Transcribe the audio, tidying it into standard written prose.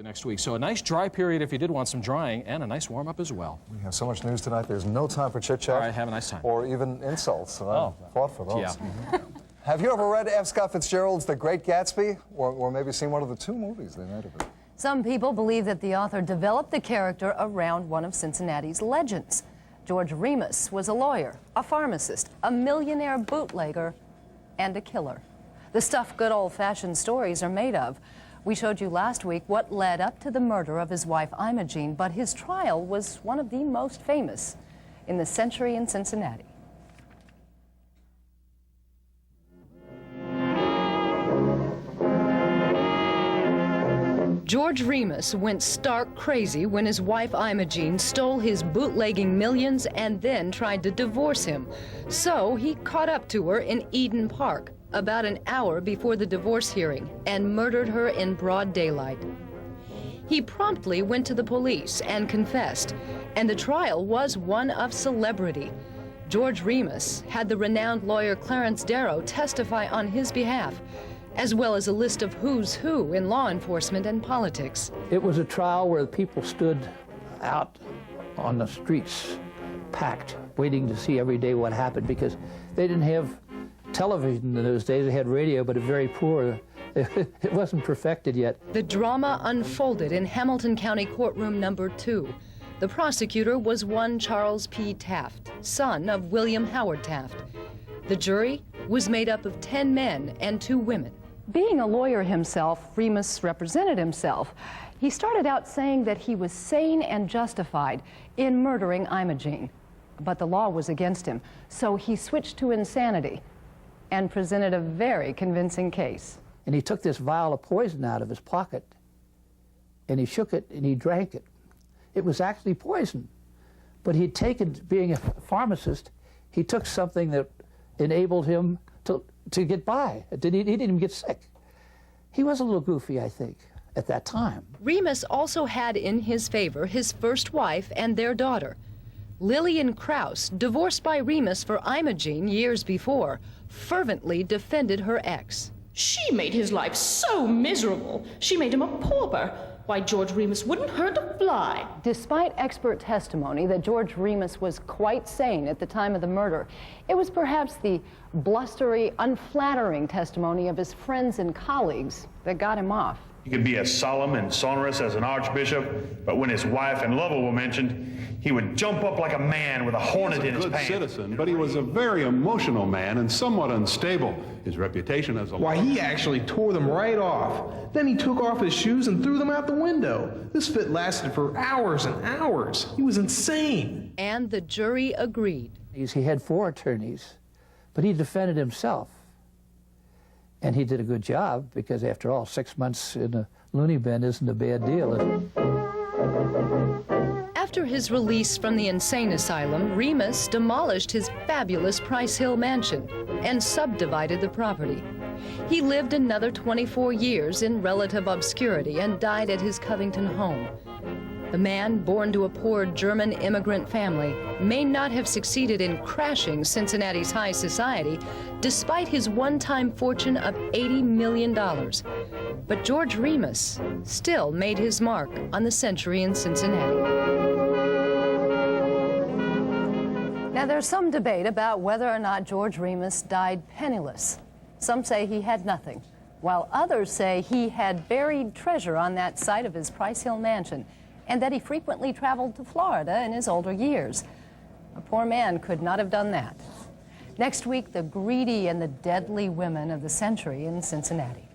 next week. So a nice dry period if you did want some drying, and a nice warm-up as well. We have so much news tonight, there's no time for chit-chat. All right, have a nice time. Or even insults, and Oh. I've fought for those. Yeah. Have you ever read F. Scott Fitzgerald's The Great Gatsby? Or maybe seen one of the 2 movies they made of it? Some people believe that the author developed the character around one of Cincinnati's legends. George Remus was a lawyer, a pharmacist, a millionaire bootlegger, and a killer. The stuff good old-fashioned stories are made of. We showed you last week what led up to the murder of his wife Imogene, but his trial was one of the most famous in the century in Cincinnati. George Remus went stark crazy when his wife Imogene stole his bootlegging millions and then tried to divorce him. So he caught up to her in Eden Park about an hour before the divorce hearing and murdered her in broad daylight. He promptly went to the police and confessed, and the trial was one of celebrity. George Remus had the renowned lawyer Clarence Darrow testify on his behalf, as well as a list of who's who in law enforcement and politics. It was a trial where people stood out on the streets, packed, waiting to see every day what happened, because they didn't have television in those days. They had radio, but very poor. It wasn't perfected yet. The drama unfolded in Hamilton County Courtroom number 2. The prosecutor was one Charles P. Taft, son of William Howard Taft. The jury was made up of 10 men and 2 women. Being a lawyer himself, Remus represented himself. He started out saying that he was sane and justified in murdering Imogene, but the law was against him, so he switched to insanity and presented a very convincing case. And he took this vial of poison out of his pocket, and he shook it, and he drank it. It was actually poison, but he'd taken, being a pharmacist, he took something that enabled him to get by. He didn't even get sick. He was a little goofy, I think, at that time. Remus also had in his favor his first wife and their daughter. Lillian Krause, divorced by Remus for Imogene years before, fervently defended her ex. She made his life so miserable. She made him a pauper. Why, George Remus wouldn't hurt a fly. Despite expert testimony that George Remus was quite sane at the time of the murder, it was perhaps the blustery, unflattering testimony of his friends and colleagues that got him off. He could be as solemn and sonorous as an archbishop, but when his wife and lover were mentioned, he would jump up like a man with a hornet in his pants. He was a good citizen, but he was a very emotional man and somewhat unstable. His reputation as a... Why, he actually tore them right off. Then he took off his shoes and threw them out the window. This fit lasted for hours and hours. He was insane. And the jury agreed. He had 4 attorneys, but he defended himself. And he did a good job, because after all, 6 months in a loony bin isn't a bad deal, is it? After his release from the insane asylum, Remus demolished his fabulous Price Hill mansion and subdivided the property. He lived another 24 years in relative obscurity and died at his Covington home. The man, born to a poor German immigrant family, may not have succeeded in crashing Cincinnati's high society, despite his one-time fortune of $80 million. But George Remus still made his mark on the century in Cincinnati. Now, there's some debate about whether or not George Remus died penniless. Some say he had nothing, while others say he had buried treasure on that site of his Price Hill mansion, and that he frequently traveled to Florida in his older years. A poor man could not have done that. Next week, the greedy and the deadly women of the century in Cincinnati.